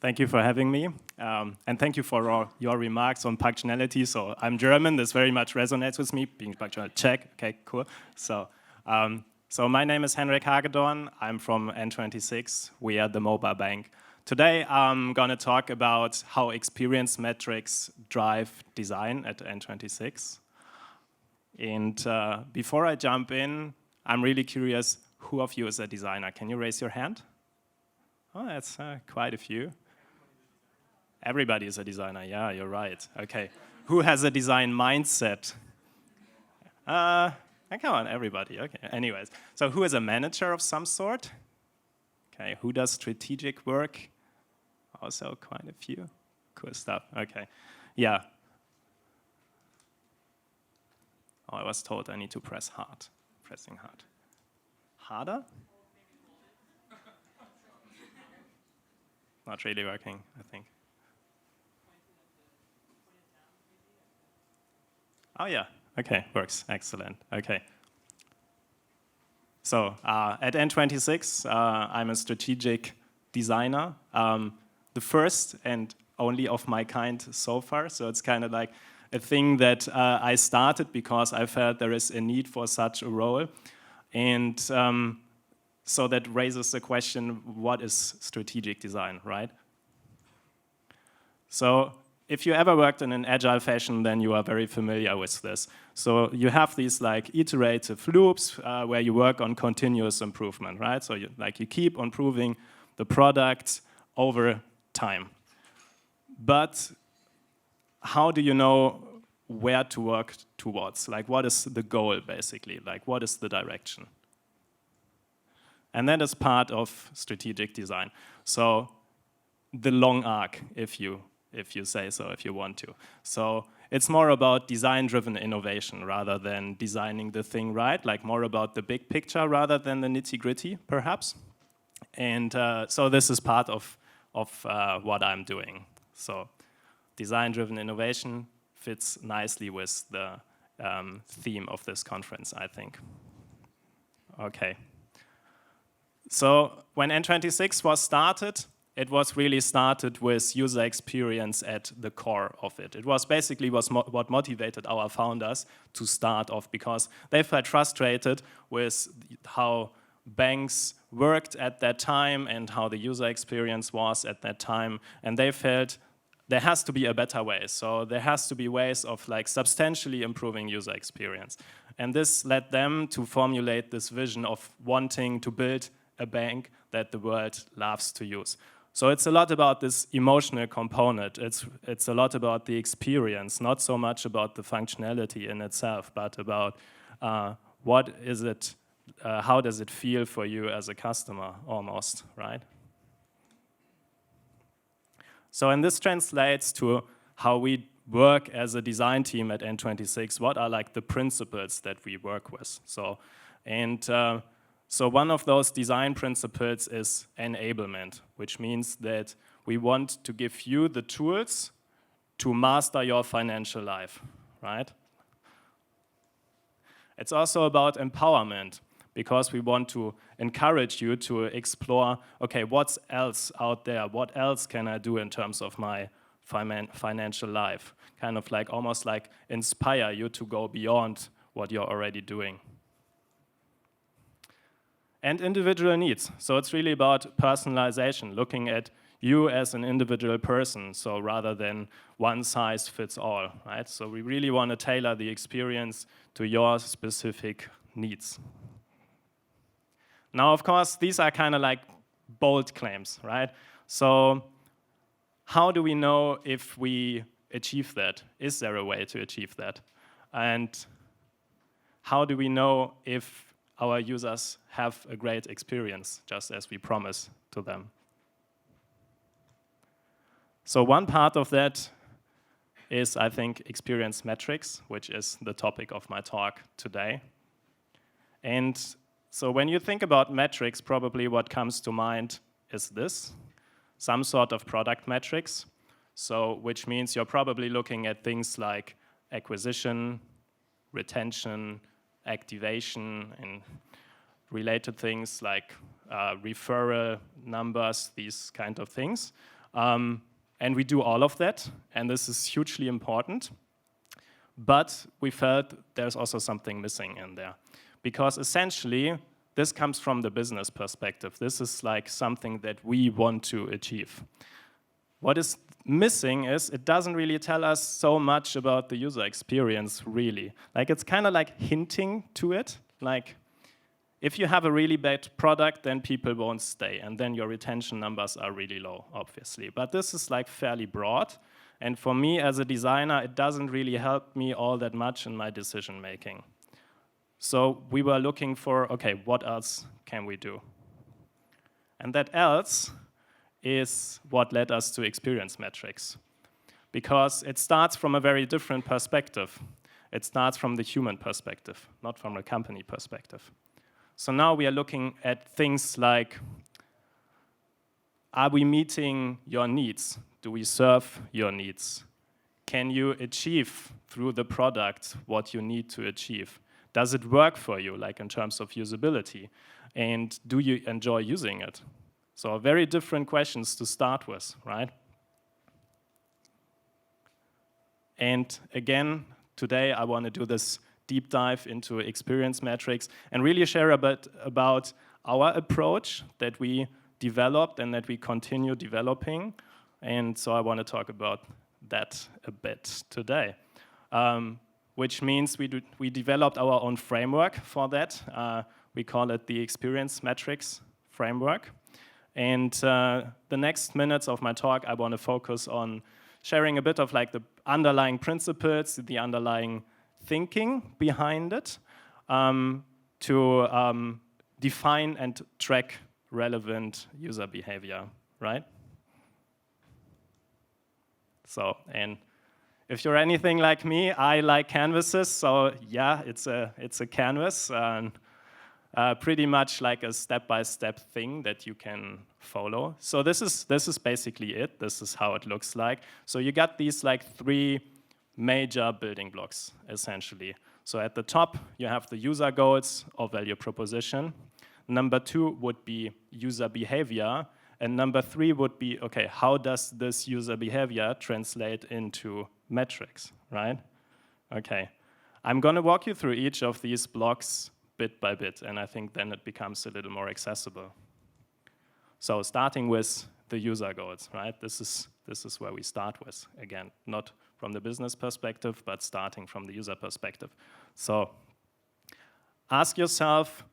Thank you for having me, and thank you for all your remarks on punctuality. So I'm German, this very much resonates with me, being punctual, check, okay, cool. So my name is Henrik Hagedorn, I'm from N26, we are the mobile bank. Today I'm gonna talk about how experience metrics drive design at N26. And before I jump in, I'm really curious, who of you is a designer? Can you raise your hand? Oh, that's quite a few. Everybody is a designer, yeah, you're right. Okay, who has a design mindset? Come on, everybody, okay. Anyways, so who is a manager of some sort? Okay, who does strategic work? Also quite a few. Cool stuff, okay. Yeah. Oh, I was told I need to press hard. Pressing hard. Harder? Not really working, I think. Oh yeah, okay, works, excellent, okay. So at N26, I'm a strategic designer, the first and only of my kind so far, so it's kind of like a thing that I started because I felt there is a need for such a role. And so that raises the question, what is strategic design, right? So if you ever worked in an agile fashion, then you are very familiar with this. So you have these like iterative loops where you work on continuous improvement, right? So you keep improving the product over time. But how do you know where to work towards? Like, what is the goal, basically? Like, what is the direction? And that is part of strategic design. So the long arc, if you say so, if you want to. So it's more about design-driven innovation rather than designing the thing right, like more about the big picture rather than the nitty-gritty, perhaps. And so this is part of what I'm doing. So design-driven innovation fits nicely with the theme of this conference, I think. Okay. So when N26 was started, it was really started with user experience at the core of it. It was basically what motivated our founders to start off, because they felt frustrated with how banks worked at that time and how the user experience was at that time. And they felt there has to be a better way. So there has to be ways of like substantially improving user experience. And this led them to formulate this vision of wanting to build a bank that the world loves to use. So it's a lot about this emotional component. It's a lot about the experience, not so much about the functionality in itself, but about what is it, how does it feel for you as a customer, almost, right? So and this translates to how we work as a design team at N26. What are like the principles that we work with? So one of those design principles is enablement, which means that we want to give you the tools to master your financial life, right? It's also about empowerment, because we want to encourage you to explore, okay, what's else out there? What else can I do in terms of my financial life? Kind of like, almost like inspire you to go beyond what you're already doing. And individual needs. So it's really about personalization, looking at you as an individual person, so rather than one size fits all, right? So we really want to tailor the experience to your specific needs. Now, of course, these are kind of like bold claims, right? So how do we know if we achieve that? Is there a way to achieve that? And how do we know if our users have a great experience, just as we promise to them? So one part of that is, I think, experience metrics, which is the topic of my talk today. And so when you think about metrics, probably what comes to mind is this, some sort of product metrics. So which means you're probably looking at things like acquisition, retention, activation, and related things like referral numbers, these kind of things. And we do all of that, and this is hugely important. But we felt there's also something missing in there. Because essentially, this comes from the business perspective. This is like something that we want to achieve. What is missing is it doesn't really tell us so much about the user experience, really. Like, it's kind of like hinting to it. Like, if you have a really bad product, then people won't stay, and then your retention numbers are really low, obviously. But this is like fairly broad, and for me as a designer, it doesn't really help me all that much in my decision making. So we were looking for, okay, what else can we do? And that else is what led us to experience metrics. Because it starts from a very different perspective. It starts from the human perspective, not from a company perspective. So now we are looking at things like, are we meeting your needs? Do we serve your needs? Can you achieve through the product what you need to achieve? Does it work for you, like in terms of usability? And do you enjoy using it? So very different questions to start with, right? And again, today I want to do this deep dive into experience metrics and really share a bit about our approach that we developed and that we continue developing. And so I want to talk about that a bit today. Which means we developed our own framework for that. We call it the experience metrics framework. And the next minutes of my talk, I want to focus on sharing a bit of like the underlying principles, the underlying thinking behind it, to define and track relevant user behavior, right? So, and if you're anything like me, I like canvases, so yeah, it's a canvas, and pretty much like a step-by-step thing that you can follow. So this is basically it. This is how it looks like. So you got these like three major building blocks, essentially. So at the top, you have the user goals or value proposition. Number 2 would be user behavior. And number 3 would be, okay, how does this user behavior translate into metrics, right? Okay, I'm gonna walk you through each of these blocks bit by bit, and I think then it becomes a little more accessible. So starting with the user goals, right? This is where we start with. Again, not from the business perspective, but starting from the user perspective. So ask yourself,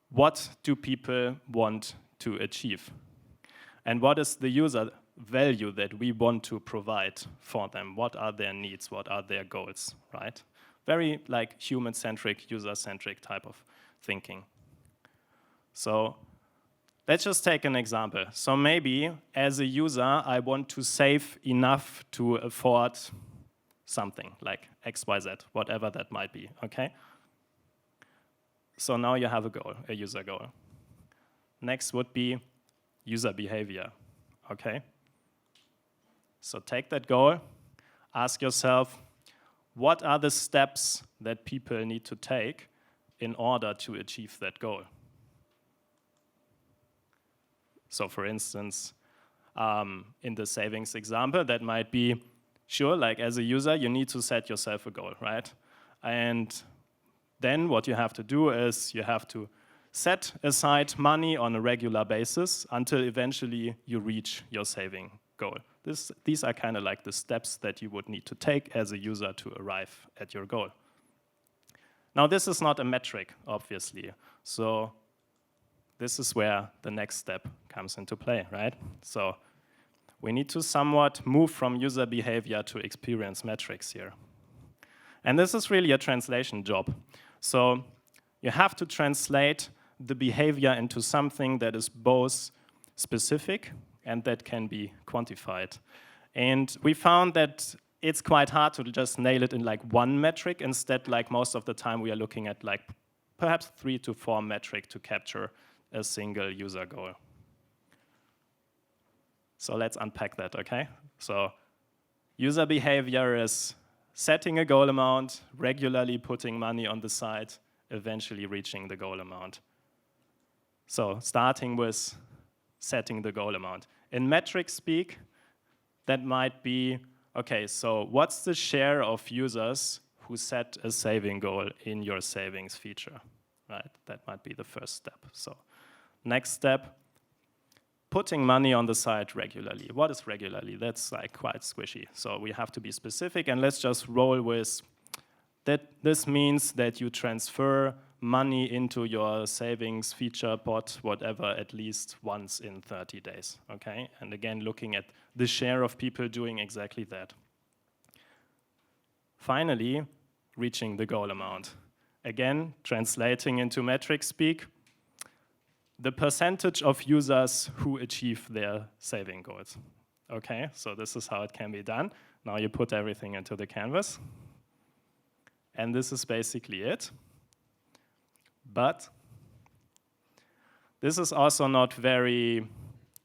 what do people want to achieve? And what is the user value that we want to provide for them? What are their needs? What are their goals, right? Very like human-centric, user-centric type of thinking. So let's just take an example. So maybe as a user, I want to save enough to afford something like XYZ, whatever that might be, okay? So now you have a goal, a user goal. Next would be user behavior, okay? So take that goal, ask yourself, what are the steps that people need to take in order to achieve that goal? So for instance, in the savings example, that might be, sure, like as a user, you need to set yourself a goal, right? And then what you have to do is you have to set aside money on a regular basis until eventually you reach your saving goal. These are kind of like the steps that you would need to take as a user to arrive at your goal. Now, this is not a metric, obviously. So this is where the next step comes into play, right? So we need to somewhat move from user behavior to experience metrics here. And this is really a translation job. So you have to translate the behavior into something that is both specific and that can be quantified. And we found that it's quite hard to just nail it in like one metric. Instead, like most of the time, we are looking at like perhaps 3 to 4 metrics to capture a single user goal. So let's unpack that, okay? So user behavior is setting a goal amount, regularly putting money on the side, eventually reaching the goal amount. So starting with setting the goal amount. In metric speak, that might be, okay, so what's the share of users who set a saving goal in your savings feature, right? That might be the first step. So next step, putting money on the side regularly. What is regularly? That's like quite squishy. So we have to be specific, and let's just roll with that. This means that you transfer money into your savings feature pot, whatever, at least once in 30 days, okay? And again, looking at the share of people doing exactly that. Finally, reaching the goal amount. Again, translating into metric speak, the percentage of users who achieve their saving goals. Okay, so this is how it can be done. Now you put everything into the canvas. And this is basically it. But this is also not very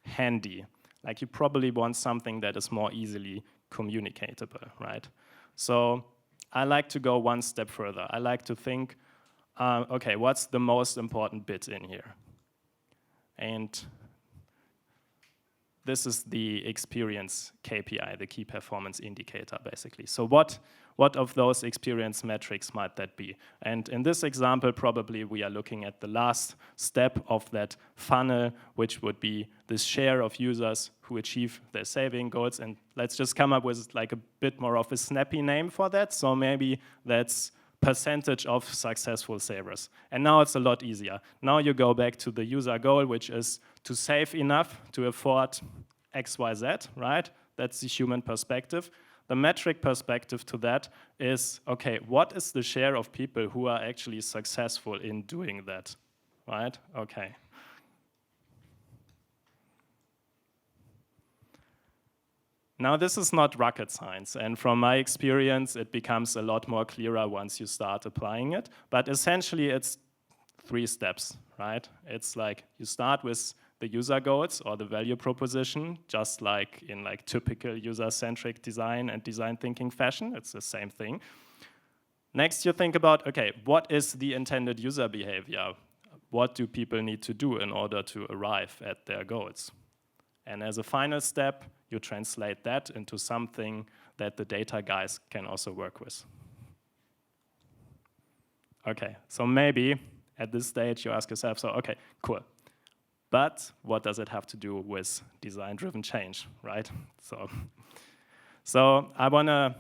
handy. Like, you probably want something that is more easily communicatable, right? So I like to go one step further. I like to think, okay, what's the most important bit in here? And this is the experience KPI, the key performance indicator, basically. So what of those experience metrics might that be? And in this example, probably we are looking at the last step of that funnel, which would be the share of users who achieve their saving goals. And let's just come up with like a bit more of a snappy name for that. So maybe that's percentage of successful savers. And now it's a lot easier. Now you go back to the user goal, which is to save enough to afford XYZ, right? That's the human perspective. The metric perspective to that is, okay, what is the share of people who are actually successful in doing that, right? Okay. Now, this is not rocket science, and from my experience, it becomes a lot more clearer once you start applying it. But essentially, it's 3 steps, right? It's like you start with the user goals or the value proposition, just like in like typical user-centric design and design thinking fashion. It's the same thing. Next, you think about, okay, what is the intended user behavior? What do people need to do in order to arrive at their goals? And as a final step, you translate that into something that the data guys can also work with. Okay, so maybe at this stage you ask yourself, so okay, cool. But what does it have to do with design-driven change, right? So I want to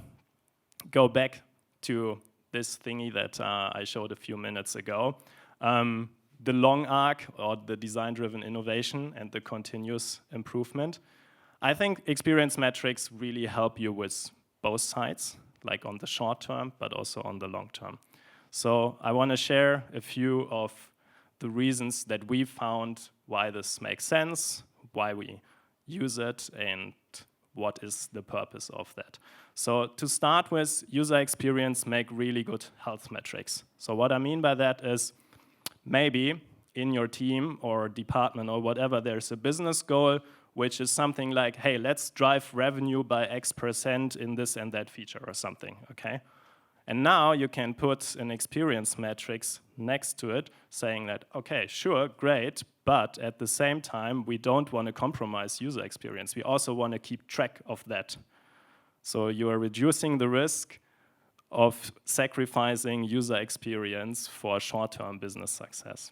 go back to this thingy that I showed a few minutes ago. The long arc, or the design-driven innovation and the continuous improvement. I think experience metrics really help you with both sides, like on the short term, but also on the long term. So I want to share a few of the reasons that we found why this makes sense, why we use it, and what is the purpose of that. So to start with, user experience make really good health metrics. So what I mean by that is, maybe in your team or department or whatever, there's a business goal which is something like, hey, let's drive revenue by X% in this and that feature or something, okay? And now you can put an experience metrics next to it saying that, okay, sure, great, but at the same time, we don't want to compromise user experience. We also want to keep track of that. So you are reducing the risk of sacrificing user experience for short-term business success.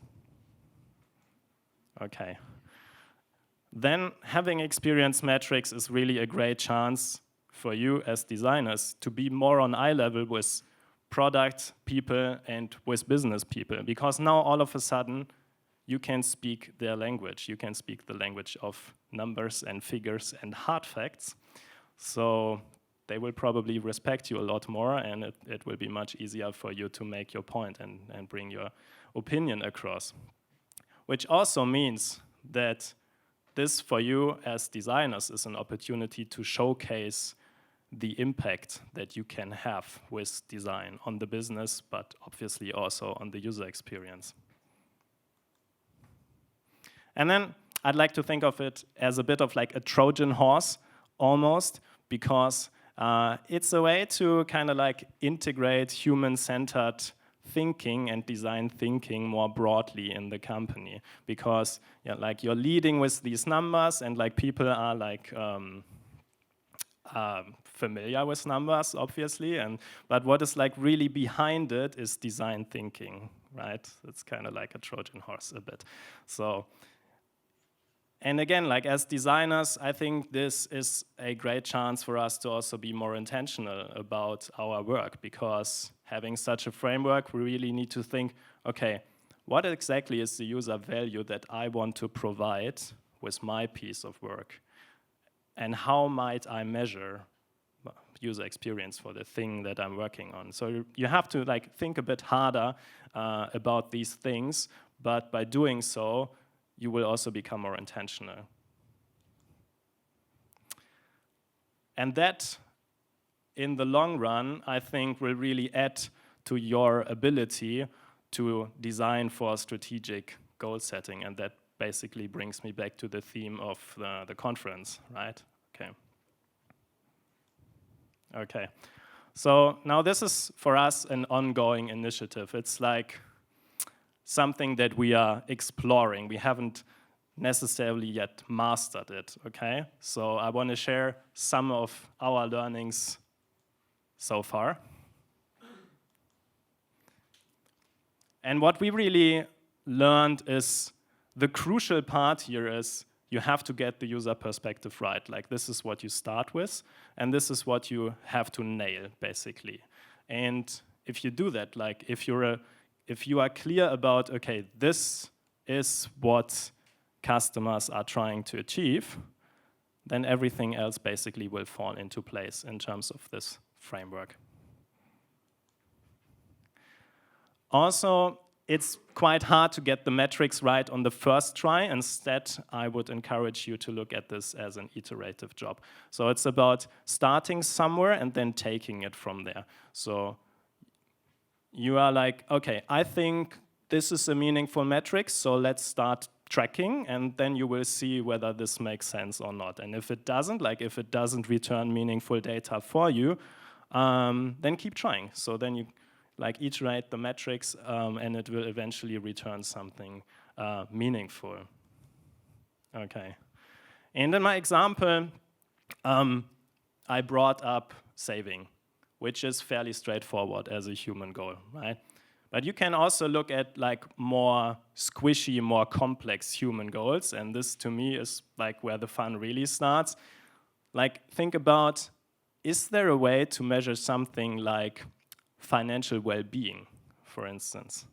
Okay. Then having experience metrics is really a great chance for you as designers to be more on eye level with product people and with business people, because now all of a sudden you can speak their language. You can speak the language of numbers and figures and hard facts. So they will probably respect you a lot more, and it will be much easier for you to make your point and bring your opinion across. Which also means that this, for you as designers, is an opportunity to showcase the impact that you can have with design on the business, but obviously also on the user experience. And then I'd like to think of it as a bit of like a Trojan horse, almost, because it's a way to kind of like integrate human-centered thinking and design thinking more broadly in the company, because like you're leading with these numbers, and like people are like familiar with numbers, obviously, but what is like really behind it is design thinking, right? It's kind of like a Trojan horse a bit. So, and again, like as designers, I think this is a great chance for us to also be more intentional about our work, because having such a framework, we really need to think, okay, what exactly is the user value that I want to provide with my piece of work? And how might I measure user experience for the thing that I'm working on? So you have to like think a bit harder about these things, but by doing so, you will also become more intentional. And that, in the long run, I think will really add to your ability to design for strategic goal setting. And that basically brings me back to the theme of the conference, right? Okay. Okay. So now this is, for us, an ongoing initiative. It's like something that we are exploring. We haven't necessarily yet mastered it, okay? So I want to share some of our learnings so far. And what we really learned is the crucial part here is you have to get the user perspective right. Like this is what you start with, and this is what you have to nail, basically. And if you do that, like if you are clear about, okay, this is what customers are trying to achieve, then everything else basically will fall into place in terms of this framework. Also, it's quite hard to get the metrics right on the first try. Instead, I would encourage you to look at this as an iterative job. So it's about starting somewhere and then taking it from there. So you are like, okay, I think this is a meaningful metric, so let's start tracking, and then you will see whether this makes sense or not. And if it doesn't, like if it doesn't return meaningful data for you, then keep trying. So then you like iterate the metrics, and it will eventually return something meaningful. Okay. And in my example, I brought up saving, which is fairly straightforward as a human goal, right? But you can also look at like more squishy, more complex human goals, and this to me is like where the fun really starts. Like think about, is there a way to measure something like financial well-being, for instance?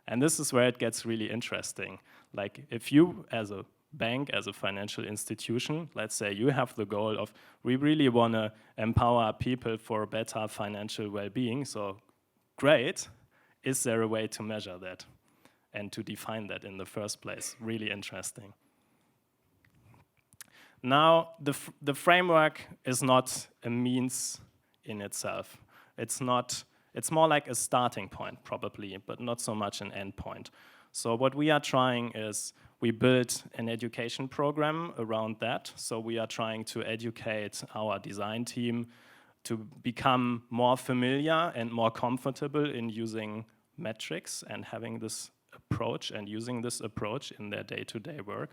And this is where it gets really interesting. Like if you, as a bank, as a financial institution, let's say you have the goal of, we really want to empower people for better financial well-being, so great. Is there a way to measure that and to define that in the first place? Really interesting. Now, the framework is not a means in itself. It's more like a starting point, probably, but not so much an end point. So what we are trying is, we built an education program around that. So we are trying to educate our design team to become more familiar and more comfortable in using metrics and having this approach and using this approach in their day-to-day work.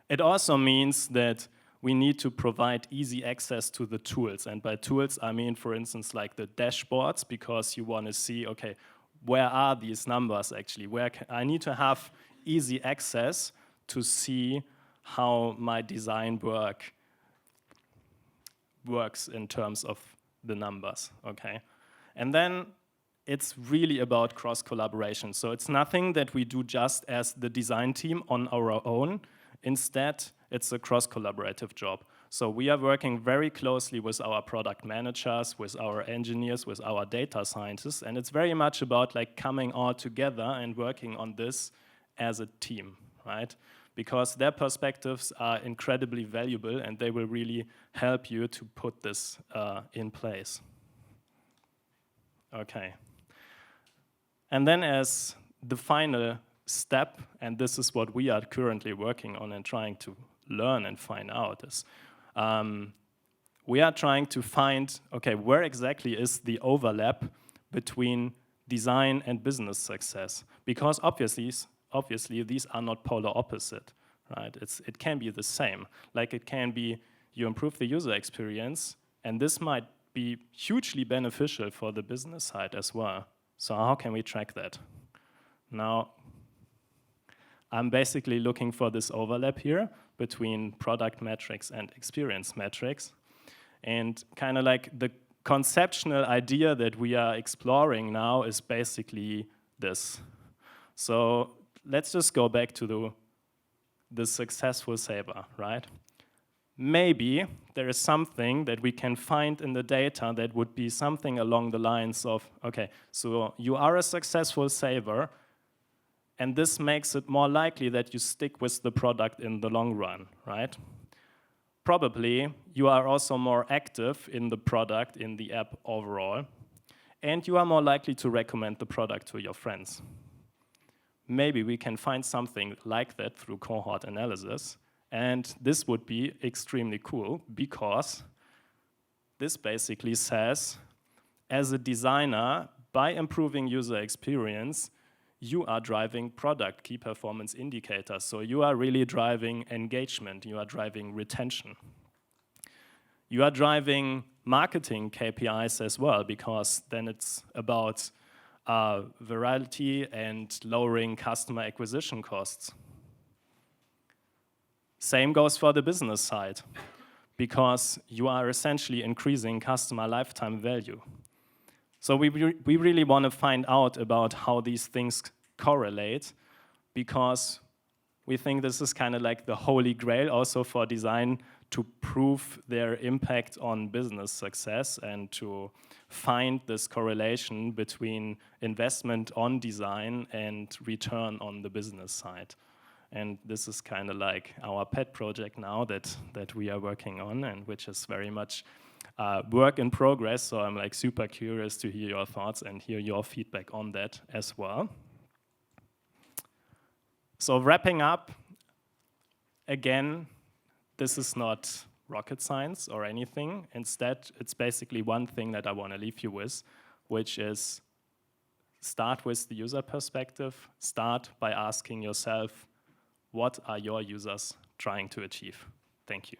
It also means that we need to provide easy access to the tools. And by tools, I mean, for instance, like the dashboards, because you want to see, okay, where are these numbers actually? I need to have easy access to see how my design works in terms of the numbers, okay? And then it's really about cross-collaboration. So it's nothing that we do just as the design team on our own. Instead, it's a cross-collaborative job. So we are working very closely with our product managers, with our engineers, with our data scientists, and it's very much about like coming all together and working on this as a team, right? Because their perspectives are incredibly valuable and they will really help you to put this in place. Okay. And then as the final step, and this is what we are currently working on and trying to learn and find out, is we are trying to find, okay, where exactly is the overlap between design and business success? Because obviously these are not polar opposite, right? It can be the same. Like it can be you improve the user experience, and this might be hugely beneficial for the business side as well. So how can we track that? Now, I'm basically looking for this overlap here between product metrics and experience metrics. And kind of like the conceptual idea that we are exploring now is basically this. So let's just go back to the successful saver, right? Maybe there is something that we can find in the data that would be something along the lines of, okay, so you are a successful saver, and this makes it more likely that you stick with the product in the long run, right? Probably you are also more active in the product, in the app overall, and you are more likely to recommend the product to your friends. Maybe we can find something like that through cohort analysis, and this would be extremely cool because this basically says, as a designer, by improving user experience, you are driving product key performance indicators. So you are really driving engagement, you are driving retention. You are driving marketing KPIs as well, because then it's about virality and lowering customer acquisition costs. Same goes for the business side, because you are essentially increasing customer lifetime value. So we really want to find out about how these things correlate, because we think this is kind of like the holy grail also for design to prove their impact on business success and to find this correlation between investment on design and return on the business side. And this is kind of like our pet project now that we are working on, and which is very much work in progress. So I'm like super curious to hear your thoughts and hear your feedback on that as well. So wrapping up, again, this is not rocket science or anything. Instead, it's basically one thing that I want to leave you with, which is start with the user perspective. Start by asking yourself, what are your users trying to achieve? Thank you.